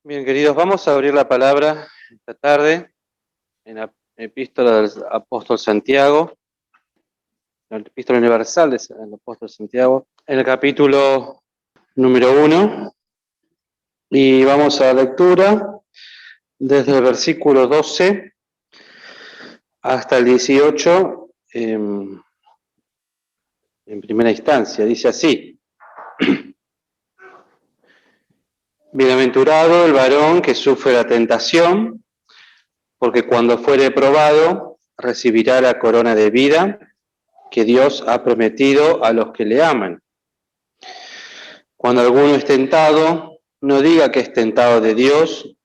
Bien, queridos, vamos a abrir la palabra esta tarde en la epístola del apóstol Santiago, la epístola universal del apóstol Santiago, en el capítulo número 1, y vamos a la lectura desde el versículo 12 hasta el 18, en primera instancia. Dice así: Bienaventurado el varón que sufre la tentación, porque cuando fuere probado recibirá la corona de vida que Dios ha prometido a los que le aman. Cuando alguno es tentado, no diga que es tentado de Dios,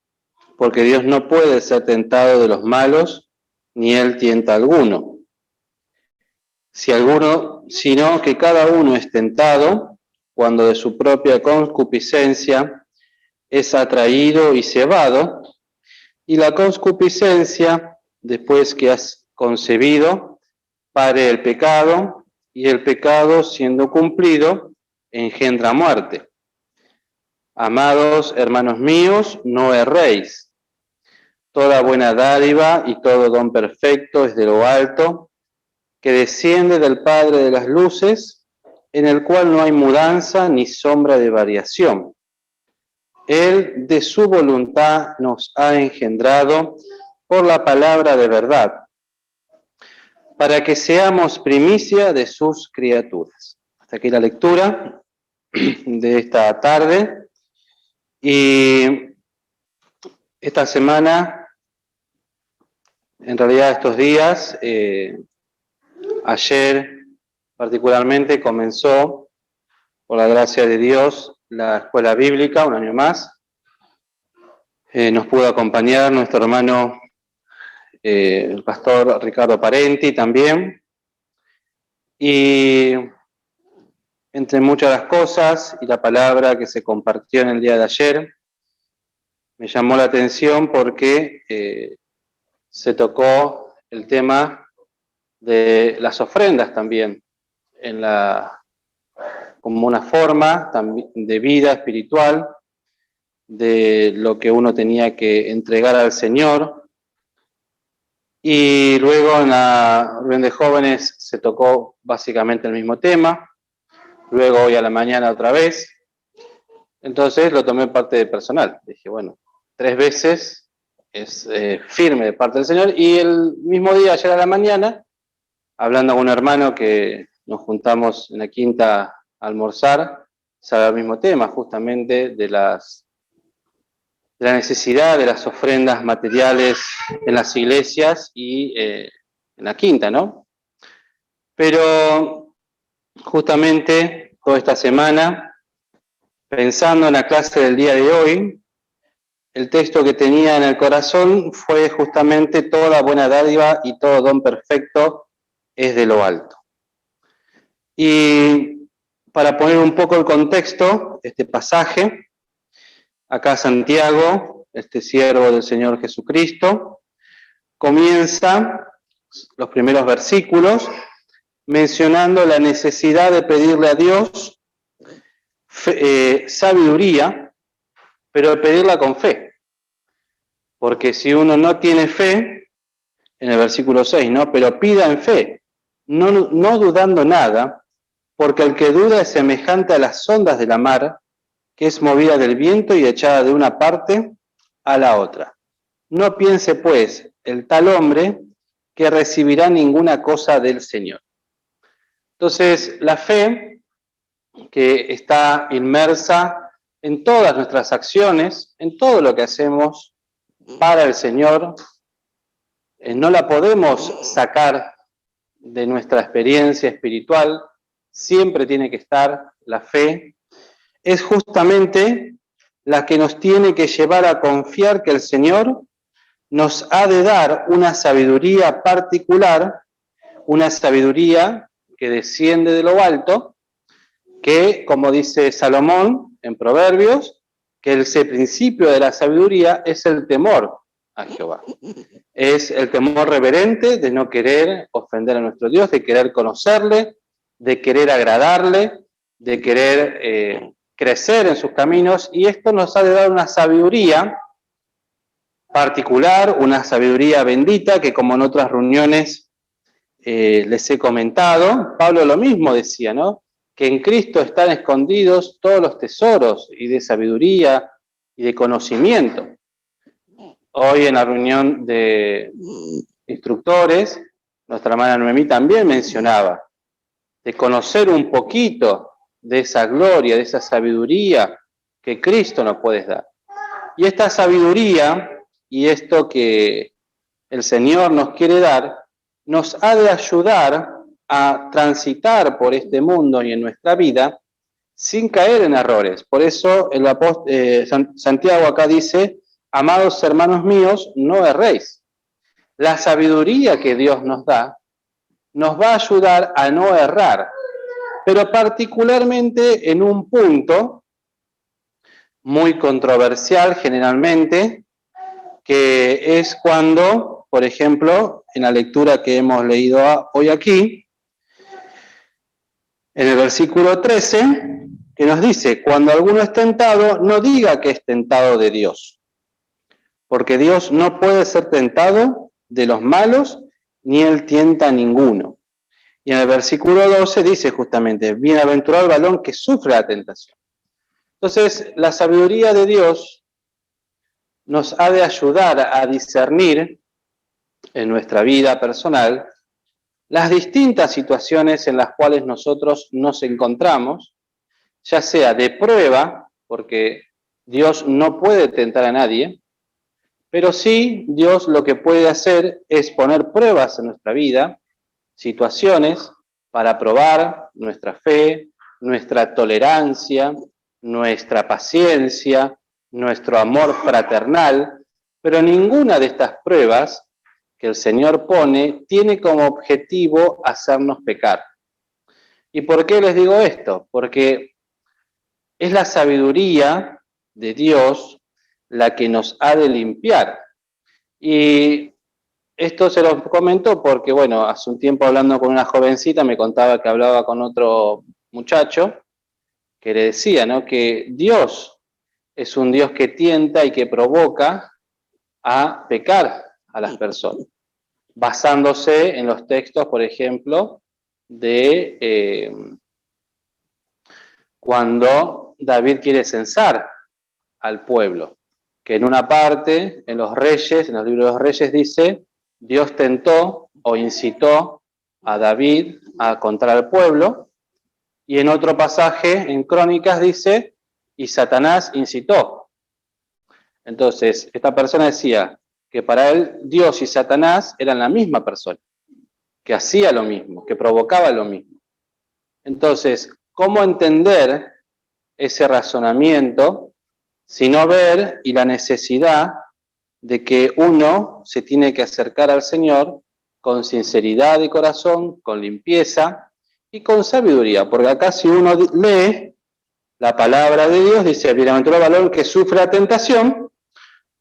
porque Dios no puede ser tentado de los malos, ni él tienta a alguno. Sino que cada uno es tentado cuando de su propia concupiscencia es atraído y cebado, y la concupiscencia, después que has concebido, pare el pecado, y el pecado, siendo cumplido, engendra muerte. Amados hermanos míos, no erréis. Toda buena dádiva y todo don perfecto es de lo alto, que desciende del Padre de las luces, en el cual no hay mudanza ni sombra de variación. Él de su voluntad nos ha engendrado por la palabra de verdad, para que seamos primicia de sus criaturas. Hasta aquí la lectura de esta tarde. Y esta semana, en realidad estos días, ayer particularmente comenzó, por la gracia de Dios, la escuela bíblica, un año más. Nos pudo acompañar nuestro hermano, el pastor Ricardo Parenti también. Y entre muchas de las cosas y la palabra que se compartió en el día de ayer, me llamó la atención porque se tocó el tema de las ofrendas también, como una forma de vida espiritual, de lo que uno tenía que entregar al Señor. Y luego en la reunión de jóvenes se tocó básicamente el mismo tema, luego hoy a la mañana otra vez. Entonces lo tomé parte de personal. Dije, bueno, 3 veces es firme de parte del Señor. Y el mismo día, ayer a la mañana, hablando con un hermano que nos juntamos en la quinta a almorzar, sabe el mismo tema, justamente de la necesidad de las ofrendas materiales en las iglesias y en la quinta, ¿no? Pero justamente toda esta semana, pensando en la clase del día de hoy, el texto que tenía en el corazón fue justamente: toda buena dádiva y todo don perfecto es de lo alto. Y para poner un poco el contexto, este pasaje, acá Santiago, este siervo del Señor Jesucristo, comienza los primeros versículos mencionando la necesidad de pedirle a Dios sabiduría, pero pedirla con fe. Porque si uno no tiene fe, en el versículo 6, ¿no? Pero pida en fe, no dudando nada, porque el que duda es semejante a las ondas de la mar, que es movida del viento y echada de una parte a la otra. No piense, pues, el tal hombre que recibirá ninguna cosa del Señor. Entonces, la fe, que está inmersa en todas nuestras acciones, en todo lo que hacemos para el Señor, no la podemos sacar de nuestra experiencia espiritual, siempre tiene que estar la fe. Es justamente la que nos tiene que llevar a confiar que el Señor nos ha de dar una sabiduría particular, una sabiduría que desciende de lo alto, que, como dice Salomón en Proverbios, que el principio de la sabiduría es el temor a Jehová. Es el temor reverente de no querer ofender a nuestro Dios, de querer conocerle, de querer agradarle, de querer crecer en sus caminos, y esto nos ha de dar una sabiduría particular, una sabiduría bendita, que como en otras reuniones les he comentado, Pablo lo mismo decía, ¿no? Que en Cristo están escondidos todos los tesoros y de sabiduría y de conocimiento. Hoy en la reunión de instructores, nuestra hermana Noemí también mencionaba de conocer un poquito de esa gloria, de esa sabiduría que Cristo nos puede dar. Y esta sabiduría y esto que el Señor nos quiere dar, nos ha de ayudar a transitar por este mundo y en nuestra vida sin caer en errores. Por eso el Santiago acá dice, amados hermanos míos, no erréis. La sabiduría que Dios nos da nos va a ayudar a no errar, pero particularmente en un punto muy controversial generalmente, que es cuando, por ejemplo, en la lectura que hemos leído hoy aquí, en el versículo 13, que nos dice, cuando alguno es tentado, no diga que es tentado de Dios, porque Dios no puede ser tentado de los malos, ni él tienta a ninguno. Y en el versículo 12 dice justamente, bienaventurado el varón que sufre la tentación. Entonces, la sabiduría de Dios nos ha de ayudar a discernir en nuestra vida personal las distintas situaciones en las cuales nosotros nos encontramos, ya sea de prueba, porque Dios no puede tentar a nadie, pero sí Dios lo que puede hacer es poner pruebas en nuestra vida, situaciones para probar nuestra fe, nuestra tolerancia, nuestra paciencia, nuestro amor fraternal, pero ninguna de estas pruebas que el Señor pone tiene como objetivo hacernos pecar. ¿Y por qué les digo esto? Porque es la sabiduría de Dios la que nos ha de limpiar. Y esto se lo comento porque, bueno, hace un tiempo hablando con una jovencita me contaba que hablaba con otro muchacho que le decía, ¿no? Que Dios es un Dios que tienta y que provoca a pecar a las personas, basándose en los textos, por ejemplo, de cuando David quiere censar al pueblo, que en una parte, en los Reyes, en los libros de los Reyes dice, Dios tentó o incitó a David a contra el pueblo, y en otro pasaje, en Crónicas, dice, y Satanás incitó. Entonces, esta persona decía que para él Dios y Satanás eran la misma persona, que hacía lo mismo, que provocaba lo mismo. Entonces, ¿cómo entender ese razonamiento sino ver y la necesidad de que uno se tiene que acercar al Señor con sinceridad de corazón, con limpieza y con sabiduría? Porque acá si uno lee la palabra de Dios, dice, bienaventurado el varón que sufre la tentación,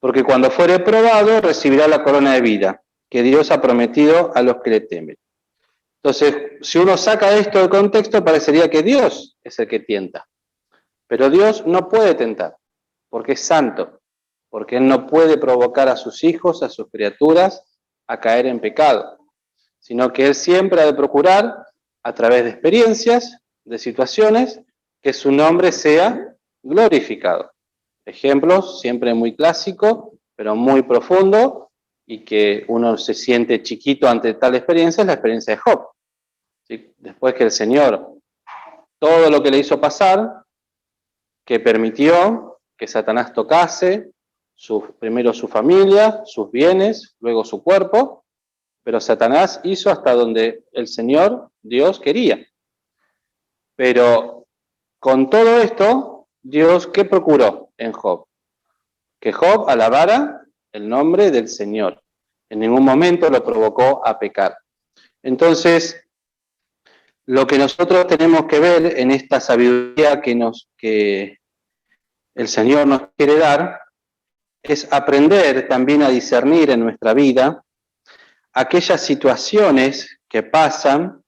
porque cuando fuere probado recibirá la corona de vida que Dios ha prometido a los que le temen. Entonces, si uno saca esto del contexto, parecería que Dios es el que tienta. Pero Dios no puede tentar, porque es santo, porque Él no puede provocar a sus hijos, a sus criaturas, a caer en pecado, sino que Él siempre ha de procurar, a través de experiencias, de situaciones, que su nombre sea glorificado. Ejemplos siempre muy clásicos, pero muy profundo, y que uno se siente chiquito ante tal experiencia, es la experiencia de Job. ¿Sí? Después que el Señor, todo lo que le hizo pasar, que permitió que Satanás tocase primero su familia, sus bienes, luego su cuerpo, pero Satanás hizo hasta donde el Señor, Dios, quería. Pero con todo esto, Dios, ¿qué procuró en Job? Que Job alabara el nombre del Señor. En ningún momento lo provocó a pecar. Entonces, lo que nosotros tenemos que ver en esta sabiduría que el Señor nos quiere dar es aprender también a discernir en nuestra vida aquellas situaciones que pasan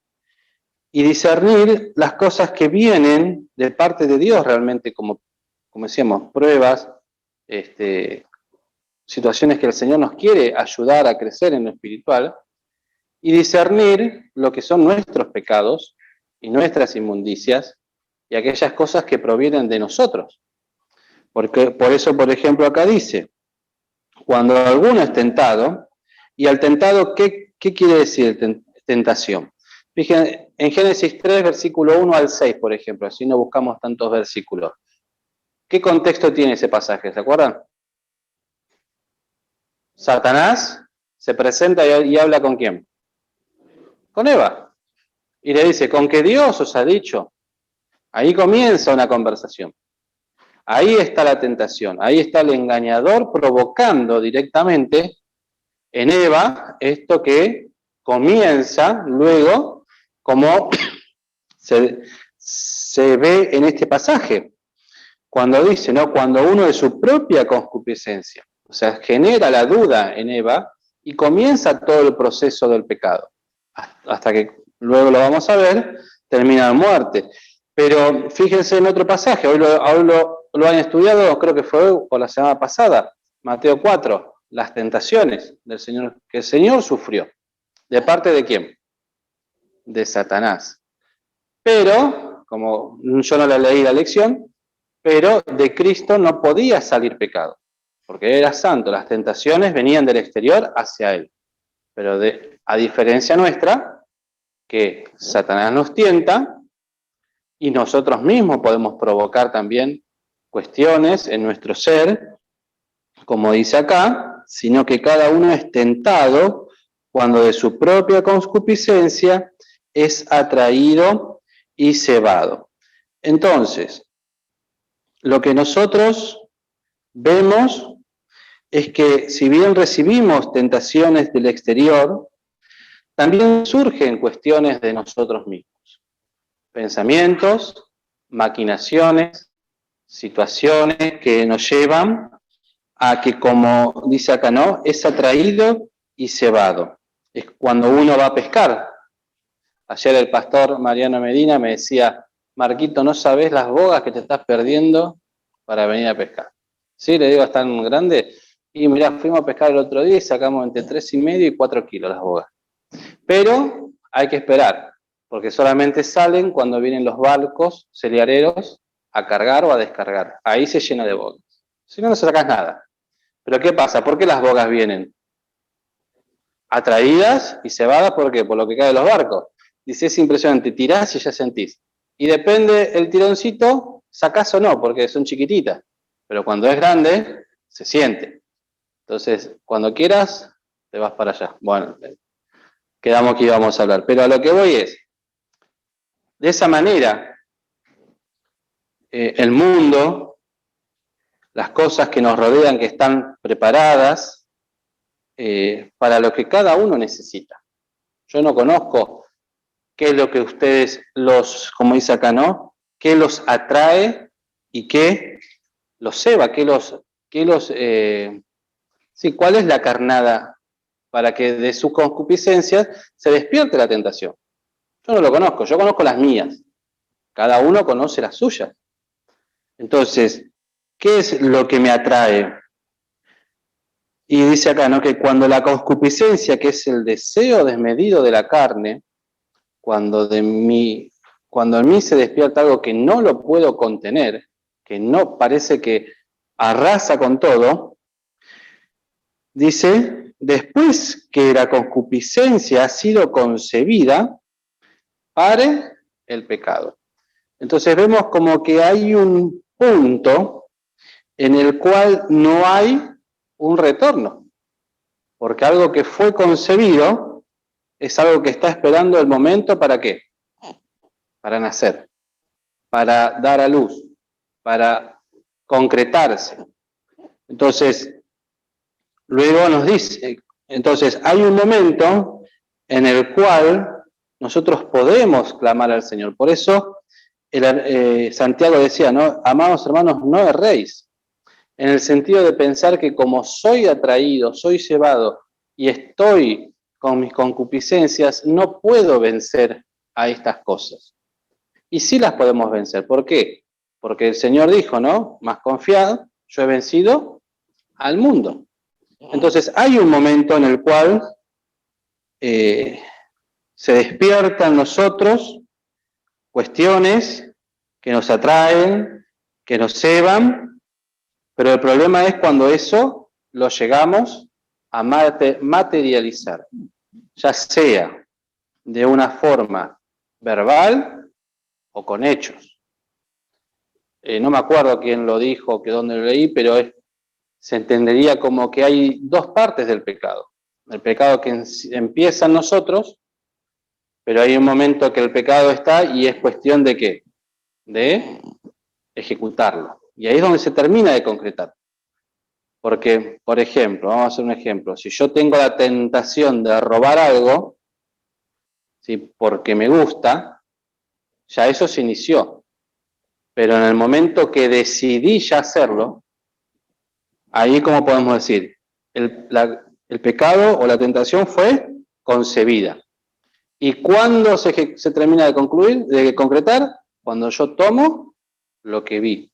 y discernir las cosas que vienen de parte de Dios realmente, como decíamos, pruebas, situaciones que el Señor nos quiere ayudar a crecer en lo espiritual, y discernir lo que son nuestros pecados y nuestras inmundicias y aquellas cosas que provienen de nosotros. Porque, por eso, por ejemplo, acá dice, cuando alguno es tentado, y al tentado, ¿qué quiere decir tentación? Fíjense, en Génesis 3, versículo 1 al 6, por ejemplo, así no buscamos tantos versículos. ¿Qué contexto tiene ese pasaje? ¿Se acuerdan? Satanás se presenta y habla ¿con quién? Con Eva. Y le dice, ¿con qué Dios os ha dicho? Ahí comienza una conversación. Ahí está la tentación, ahí está el engañador provocando directamente en Eva esto que comienza luego como se ve en este pasaje, cuando dice, ¿no? Cuando uno de su propia concupiscencia, o sea, genera la duda en Eva y comienza todo el proceso del pecado, hasta que luego lo vamos a ver, termina en muerte. Pero fíjense en otro pasaje, hoy lo han estudiado, creo que fue hoy o la semana pasada, Mateo 4, las tentaciones del Señor, que el Señor sufrió. ¿De parte de quién? De Satanás. Pero, como yo no le leí la lección, pero de Cristo no podía salir pecado, porque era santo, las tentaciones venían del exterior hacia él. Pero a diferencia nuestra, que Satanás nos tienta, y nosotros mismos podemos provocar también cuestiones en nuestro ser, como dice acá, sino que cada uno es tentado cuando de su propia concupiscencia es atraído y cebado. Entonces, lo que nosotros vemos es que si bien recibimos tentaciones del exterior, también surgen cuestiones de nosotros mismos. Pensamientos, maquinaciones, situaciones que nos llevan a que, como dice acá, ¿no? Es atraído y cebado. Es cuando uno va a pescar. Ayer el pastor Mariano Medina me decía, Marquito, no sabés las bogas que te estás perdiendo para venir a pescar. Sí, le digo, ¿están grandes? Y mirá, fuimos a pescar el otro día y sacamos entre 3,5 y 4 kilos las bogas. Pero hay que esperar, porque solamente salen cuando vienen los barcos celiareros a cargar o a descargar. Ahí se llena de bogas. Si no, no sacás nada. Pero ¿qué pasa? ¿Por qué las bogas vienen? Atraídas y cebadas, ¿por qué? Por lo que cae de los barcos. Dice, es impresionante, tirás y ya sentís. Y depende el tironcito, sacás o no, porque son chiquititas. Pero cuando es grande, se siente. Entonces, cuando quieras, te vas para allá. Bueno, quedamos que íbamos a hablar. Pero a lo que voy es, de esa manera, el mundo, las cosas que nos rodean, que están preparadas para lo que cada uno necesita. Yo no conozco qué es lo que ustedes como dice acá, ¿no? ¿Qué los atrae y qué los ceba? Sí, ¿cuál es la carnada para que de sus concupiscencias se despierte la tentación? Yo no lo conozco, yo conozco las mías. Cada uno conoce las suyas. Entonces, ¿qué es lo que me atrae? Y dice acá, ¿no? Que cuando la concupiscencia, que es el deseo desmedido de la carne, cuando en mí se despierta algo que no lo puedo contener, que no parece que arrasa con todo, dice, después que la concupiscencia ha sido concebida, pare el pecado. Entonces vemos como que hay un punto en el cual no hay un retorno, porque algo que fue concebido es algo que está esperando el momento ¿para qué? Para nacer, para dar a luz, para concretarse. Entonces, luego nos dice, entonces hay un momento en el cual nosotros podemos clamar al Señor. Por eso Santiago decía, ¿no? Amados hermanos, no erréis, en el sentido de pensar que como soy atraído, soy cebado y estoy con mis concupiscencias, no puedo vencer a estas cosas. Y sí las podemos vencer. ¿Por qué? Porque el Señor dijo, ¿no? Más confiad, yo he vencido al mundo. Entonces hay un momento en el cual se despiertan en nosotros cuestiones que nos atraen, que nos ceban, pero el problema es cuando eso lo llegamos a materializar, ya sea de una forma verbal o con hechos. No me acuerdo quién lo dijo, que dónde lo leí, pero se entendería como que hay dos partes del pecado. El pecado que empieza en nosotros, pero hay un momento que el pecado está y es cuestión de ¿qué? De ejecutarlo. Y ahí es donde se termina de concretar. Porque, por ejemplo, vamos a hacer un ejemplo. Si yo tengo la tentación de robar algo, ¿sí? Porque me gusta, ya eso se inició. Pero en el momento que decidí ya hacerlo, ahí, ¿cómo podemos decir? El pecado o la tentación fue concebida. ¿Y cuándo se termina de concluir, de concretar? Cuando yo tomo lo que vi.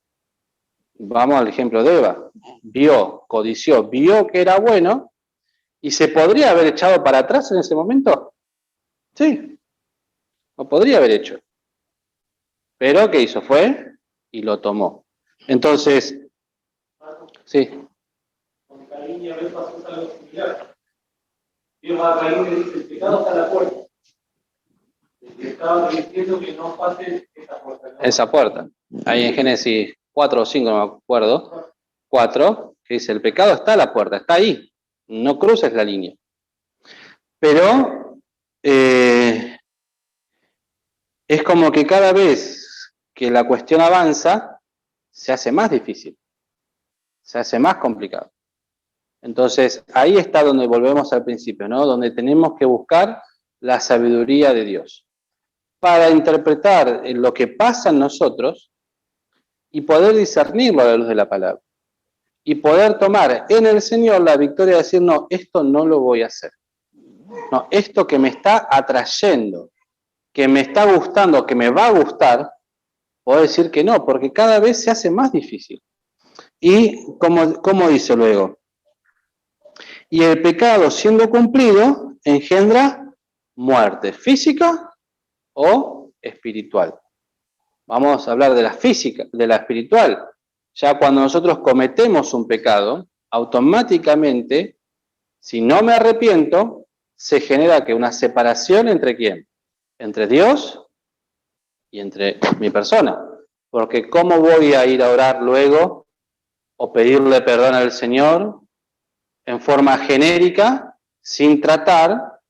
Vamos al ejemplo de Eva. Vio, codició, vio que era bueno y se podría haber echado para atrás en ese momento. Sí, lo podría haber hecho. Pero ¿qué hizo? Fue y lo tomó. Entonces, sí. Con Caín y Abel pasó algo similar. Dios a Caín le dice, el pecado está a la puerta. Le estaba diciendo que no pase esa puerta. ¿No? Esa puerta. Ahí en Génesis 4 o 5, no me acuerdo. 4, que dice, el pecado está a la puerta, está ahí. No cruces la línea. Pero es como que cada vez que la cuestión avanza, se hace más difícil. Se hace más complicado. Entonces, ahí está donde volvemos al principio, ¿no? Donde tenemos que buscar la sabiduría de Dios para interpretar lo que pasa en nosotros y poder discernirlo a la luz de la palabra. Y poder tomar en el Señor la victoria de decir, no, esto no lo voy a hacer. No, esto que me está atrayendo, que me está gustando, que me va a gustar, puedo decir que no, porque cada vez se hace más difícil. Y como dice luego, y el pecado siendo cumplido engendra muerte física o espiritual. Vamos a hablar de la física, de la espiritual. Ya cuando nosotros cometemos un pecado, automáticamente, si no me arrepiento, se genera que una separación entre quién? Entre Dios y entre mi persona. Porque ¿cómo voy a ir a orar luego o pedirle perdón al Señor en forma genérica sin tratar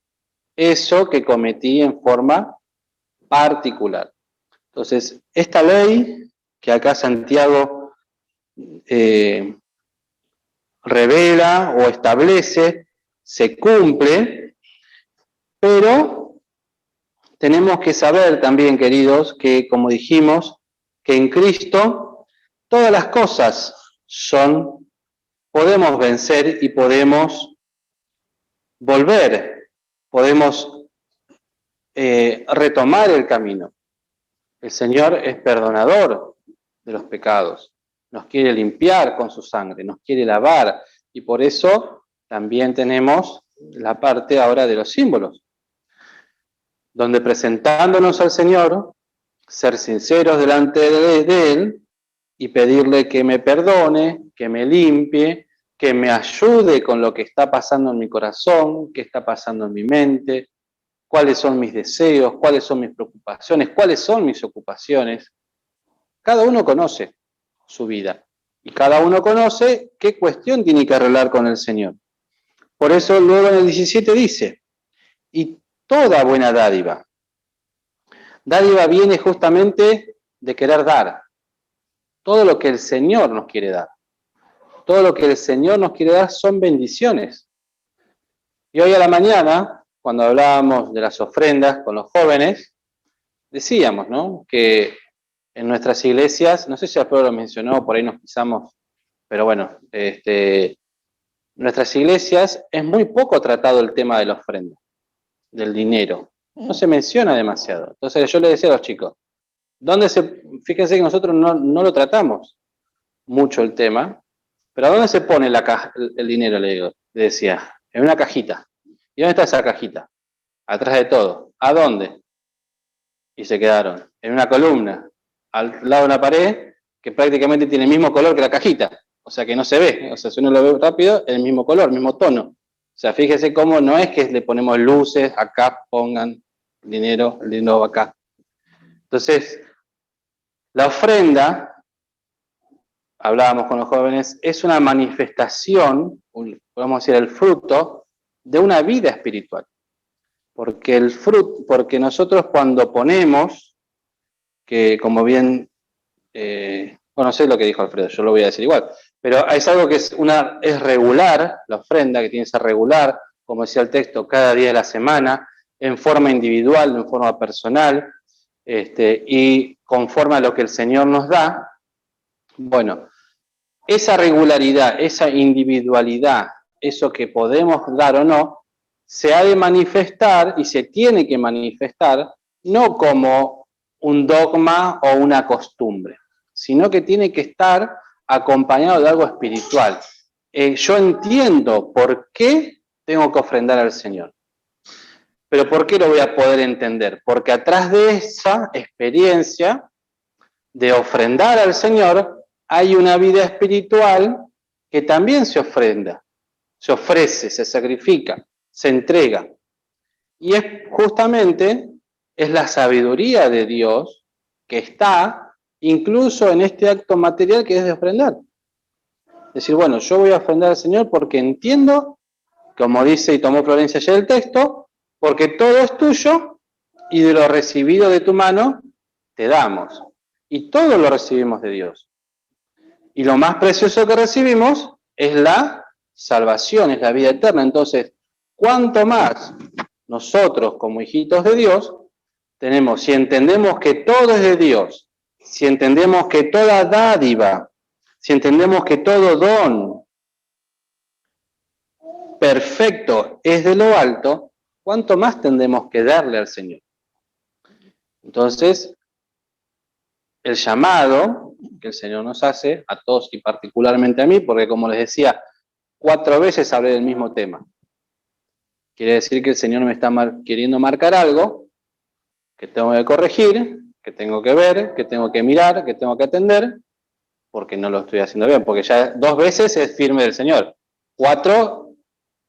eso que cometí en forma particular? Entonces, esta ley que acá Santiago revela o establece, se cumple, pero tenemos que saber también, queridos, que como dijimos, que en Cristo todas las cosas podemos vencer y podemos volver, podemos retomar el camino. El Señor es perdonador de los pecados, nos quiere limpiar con su sangre, nos quiere lavar, y por eso también tenemos la parte ahora de los símbolos, donde presentándonos al Señor, ser sinceros delante de Él y pedirle que me perdone, que me limpie, que me ayude con lo que está pasando en mi corazón, qué está pasando en mi mente, cuáles son mis deseos, cuáles son mis preocupaciones, cuáles son mis ocupaciones. Cada uno conoce su vida y cada uno conoce qué cuestión tiene que arreglar con el Señor. Por eso luego en el 17 dice, y toda buena dádiva. Dádiva viene justamente de querer dar. Todo lo que el Señor nos quiere dar. Todo lo que el Señor nos quiere dar son bendiciones. Y hoy a la mañana, cuando hablábamos de las ofrendas con los jóvenes, decíamos, ¿no?, que en nuestras iglesias, no sé si Alfredo lo mencionó, por ahí nos pisamos, pero bueno, en nuestras iglesias es muy poco tratado el tema de la ofrenda, del dinero. no se menciona demasiado. Entonces yo le decía a los chicos, fíjense que nosotros no lo tratamos mucho el tema, pero ¿a dónde se pone el dinero? Le decía, en una cajita. ¿Y dónde está esa cajita? Atrás de todo. ¿A dónde? Y se quedaron en una columna, al lado de una pared, que prácticamente tiene el mismo color que la cajita. O sea que no se ve. O sea, si uno lo ve rápido, es el mismo color, el mismo tono. O sea, fíjese cómo no es que le ponemos luces, acá pongan dinero, el dinero va acá. Entonces, la ofrenda, hablábamos con los jóvenes, es una manifestación, podemos decir el fruto, de una vida espiritual. Porque nosotros cuando ponemos, que como bien, bueno, sé lo que dijo Alfredo, yo lo voy a decir igual, pero es algo que es regular, la ofrenda que tiene que ser regular, como decía el texto, cada día de la semana, en forma individual, en forma personal, y conforme a lo que el Señor nos da. Bueno, esa regularidad, esa individualidad, eso que podemos dar o no, se ha de manifestar y se tiene que manifestar no como un dogma o una costumbre, sino que tiene que estar acompañado de algo espiritual. Yo entiendo por qué tengo que ofrendar al Señor. Pero ¿por qué lo voy a poder entender? Porque atrás de esa experiencia de ofrendar al Señor hay una vida espiritual que también se ofrenda, se ofrece, se sacrifica, se entrega. Y es la sabiduría de Dios que está incluso en este acto material que es de ofrendar. Es decir, bueno, yo voy a ofrendar al Señor porque entiendo, como dice y tomó Florencia ayer el texto, porque todo es tuyo y de lo recibido de tu mano te damos. Y todo lo recibimos de Dios. Y lo más precioso que recibimos es la salvación, es la vida eterna. Entonces, cuanto más nosotros como hijitos de Dios tenemos, si entendemos que todo es de Dios, si entendemos que toda dádiva, si entendemos que todo don perfecto es de lo alto, ¿cuánto más tendremos que darle al Señor? Entonces, el llamado que el Señor nos hace, a todos y particularmente a mí, porque como les decía, 4 veces hablé del mismo tema. Quiere decir que el Señor me está queriendo marcar algo, que tengo que corregir, que tengo que ver, que tengo que mirar, que tengo que atender, porque no lo estoy haciendo bien, porque ya 2 veces es firme del Señor, 4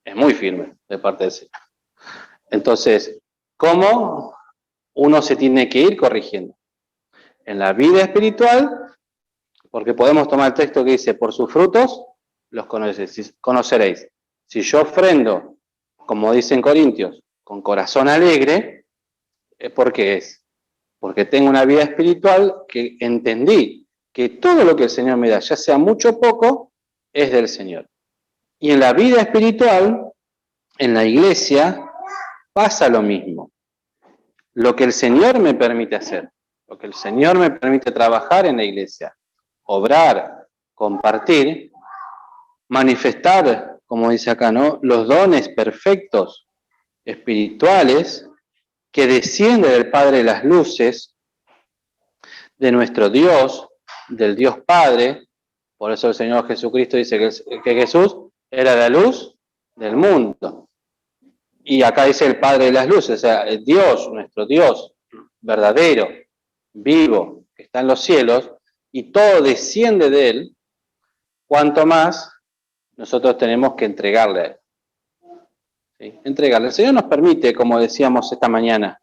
es muy firme de parte del Señor. Entonces, ¿cómo uno se tiene que ir corrigiendo? En la vida espiritual, porque podemos tomar el texto que dice, por sus frutos los conoceréis. Si yo ofrendo, como dicen Corintios, con corazón alegre, ¿por qué es? Porque tengo una vida espiritual que entendí que todo lo que el Señor me da, ya sea mucho o poco, es del Señor. Y en la vida espiritual, en la iglesia, pasa lo mismo. Lo que el Señor me permite hacer, lo que el Señor me permite trabajar en la iglesia, obrar, compartir, manifestar, como dice acá, ¿no? Los dones perfectos espirituales que descienden del Padre de las luces, de nuestro Dios, del Dios Padre. Por eso el Señor Jesucristo dice que Jesús era la luz del mundo. Y acá dice el Padre de las luces, o sea, el Dios, nuestro Dios verdadero, vivo, que está en los cielos, y todo desciende de Él, cuanto más nosotros tenemos que entregarle a Él. ¿Sí? Entregarle. El Señor nos permite, como decíamos esta mañana,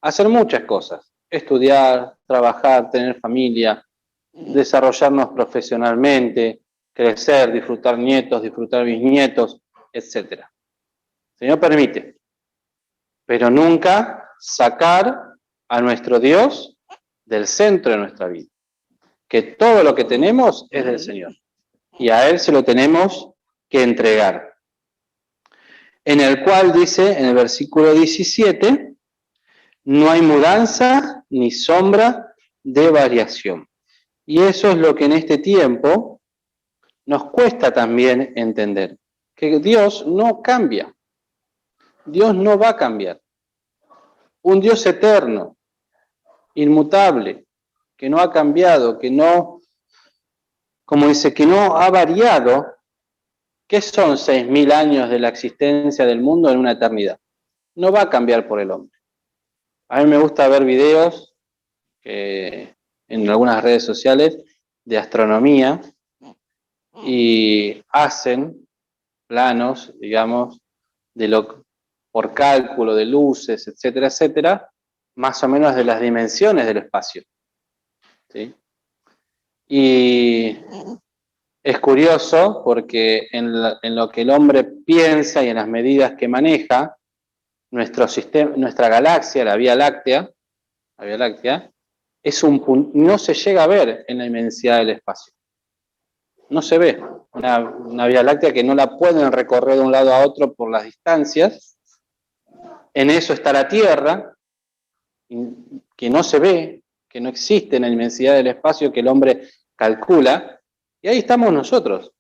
hacer muchas cosas. Estudiar, trabajar, tener familia, desarrollarnos profesionalmente, crecer, disfrutar nietos, disfrutar bisnietos, etc. El Señor permite, pero nunca sacar a nuestro Dios del centro de nuestra vida. Que todo lo que tenemos es del Señor. Y a Él se lo tenemos que entregar. En el cual dice, en el versículo 17, no hay mudanza ni sombra de variación. Y eso es lo que en este tiempo nos cuesta también entender. Que Dios no cambia. Dios no va a cambiar. un Dios eterno, inmutable, que no ha cambiado, que no, como dice, que no ha variado. ¿Qué son 6.000 años de la existencia del mundo en una eternidad? No va a cambiar por el hombre. A mí me gusta ver videos en algunas redes sociales de astronomía y hacen planos, digamos, por cálculo de luces, etcétera, etcétera, más o menos de las dimensiones del espacio. ¿Sí? Y es curioso porque en lo que el hombre piensa y en las medidas que maneja, nuestro sistema, nuestra galaxia, la Vía Láctea, es no se llega a ver en la inmensidad del espacio. No se ve. Una Vía Láctea que no la pueden recorrer de un lado a otro por las distancias. En eso está la Tierra, que no se ve, que no existe en la inmensidad del espacio que el hombre calcula, y ahí estamos nosotros.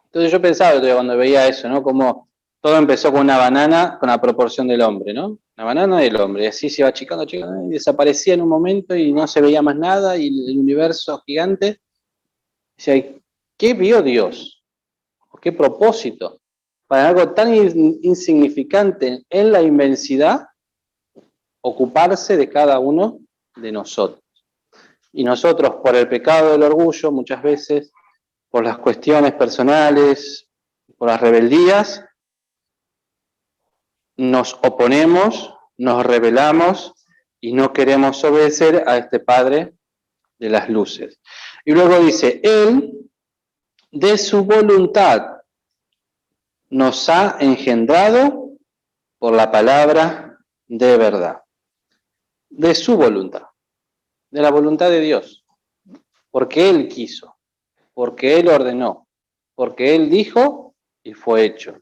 Entonces yo pensaba cuando veía eso, ¿no? Como todo empezó con una banana con la proporción del hombre, ¿no? La banana del hombre, y así se iba achicando, achicando, y desaparecía en un momento y no se veía más nada, y el universo gigante. O sea, ¿qué vio Dios? ¿Qué propósito? Para algo tan insignificante en la inmensidad, ocuparse de cada uno de nosotros. Y nosotros, por el pecado del orgullo, muchas veces, por las cuestiones personales, por las rebeldías, nos oponemos, nos rebelamos y no queremos obedecer a este Padre de las luces. Y luego dice, Él, de su voluntad, nos ha engendrado por la palabra de verdad. De su voluntad, de la voluntad de Dios, porque Él quiso, porque Él ordenó, porque Él dijo y fue hecho,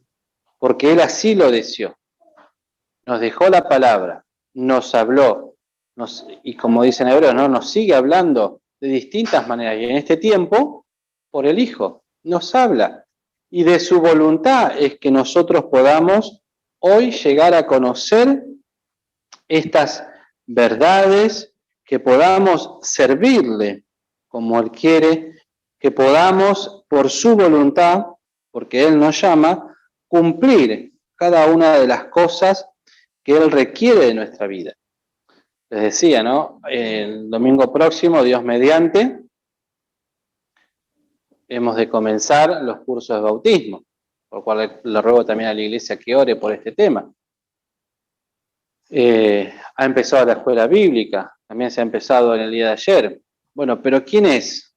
porque Él así lo deseó. Nos dejó la palabra, nos habló, y como dicen hebreos, ¿no? Nos sigue hablando de distintas maneras, y en este tiempo, por el Hijo, nos habla, y de su voluntad es que nosotros podamos hoy llegar a conocer estas verdades, que podamos servirle como Él quiere, que podamos, por su voluntad, porque Él nos llama, cumplir cada una de las cosas que Él requiere de nuestra vida. Les decía, ¿no? El domingo próximo, Dios mediante, hemos de comenzar los cursos de bautismo, por lo cual le ruego también a la iglesia que ore por este tema. Ha empezado la escuela bíblica, también se ha empezado en el día de ayer. Bueno, pero ¿quién es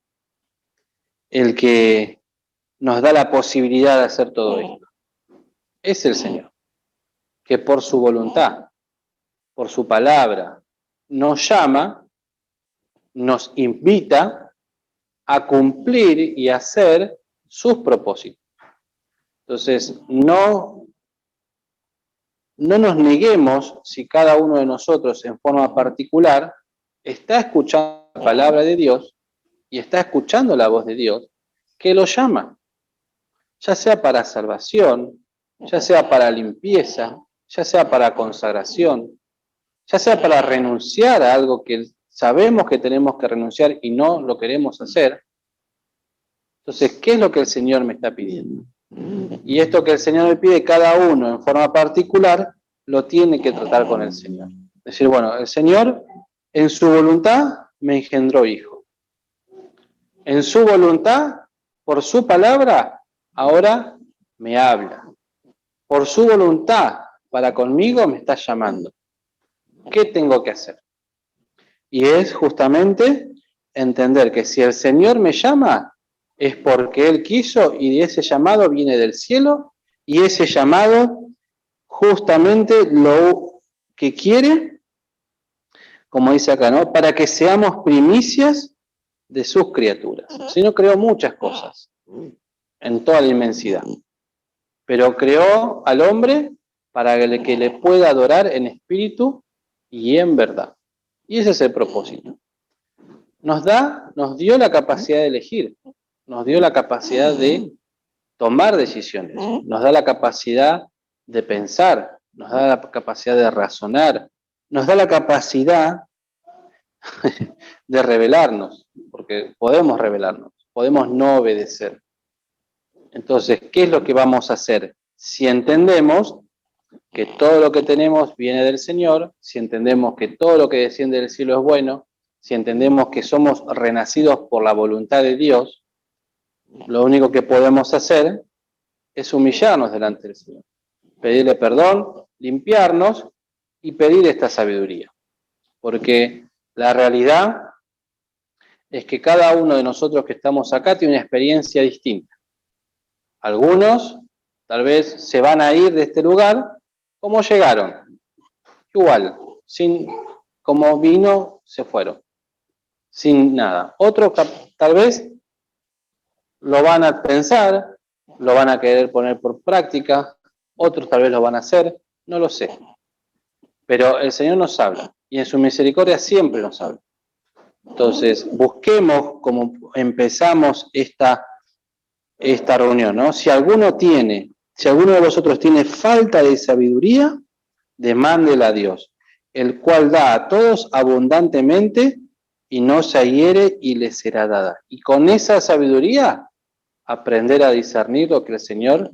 el que nos da la posibilidad de hacer todo esto? Es el Señor, que por su voluntad, por su palabra, nos llama, nos invita a cumplir y hacer sus propósitos. Entonces, no nos neguemos si cada uno de nosotros en forma particular está escuchando la palabra de Dios y está escuchando la voz de Dios que lo llama, ya sea para salvación, ya sea para limpieza, ya sea para consagración, ya sea para renunciar a algo que sabemos que tenemos que renunciar y no lo queremos hacer. Entonces, ¿qué es lo que el Señor me está pidiendo? Y esto que el Señor me pide, cada uno en forma particular, lo tiene que tratar con el Señor. Es decir, bueno, el Señor en su voluntad me engendró hijo. En su voluntad, por su palabra, ahora me habla. Por su voluntad, para conmigo me está llamando. ¿Qué tengo que hacer? Y es justamente entender que si el Señor me llama, es porque Él quiso y ese llamado viene del cielo y ese llamado justamente lo que quiere, como dice acá, ¿no? Para que seamos primicias de sus criaturas. Si no, creó muchas cosas en toda la inmensidad, pero creó al hombre para que le pueda adorar en espíritu y en verdad. Y ese es el propósito. Nos dio la capacidad de elegir, nos dio la capacidad de tomar decisiones, nos da la capacidad de pensar, nos da la capacidad de razonar, nos da la capacidad de rebelarnos, porque podemos rebelarnos, podemos no obedecer. Entonces, ¿qué es lo que vamos a hacer? Si entendemos que todo lo que tenemos viene del Señor, si entendemos que todo lo que desciende del cielo es bueno, si entendemos que somos renacidos por la voluntad de Dios, lo único que podemos hacer es humillarnos delante del Señor, pedirle perdón, limpiarnos y pedir esta sabiduría. Porque la realidad es que cada uno de nosotros que estamos acá tiene una experiencia distinta. Algunos tal vez se van a ir de este lugar como llegaron, igual, como vino, se fueron, sin nada. Otros tal vez lo van a pensar, lo van a querer poner por práctica, otros tal vez lo van a hacer, no lo sé. Pero el Señor nos habla, y en su misericordia siempre nos habla. Entonces, busquemos como empezamos esta reunión, ¿no? Si alguno de vosotros tiene falta de sabiduría, demándela a Dios, el cual da a todos abundantemente y no se hiere y le será dada. Y con esa sabiduría, aprender a discernir lo que el Señor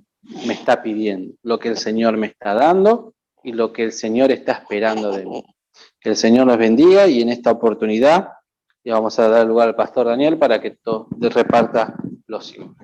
me está pidiendo, lo que el Señor me está dando y lo que el Señor está esperando de mí. Que el Señor nos bendiga y en esta oportunidad le vamos a dar lugar al pastor Daniel para que reparta los himnos.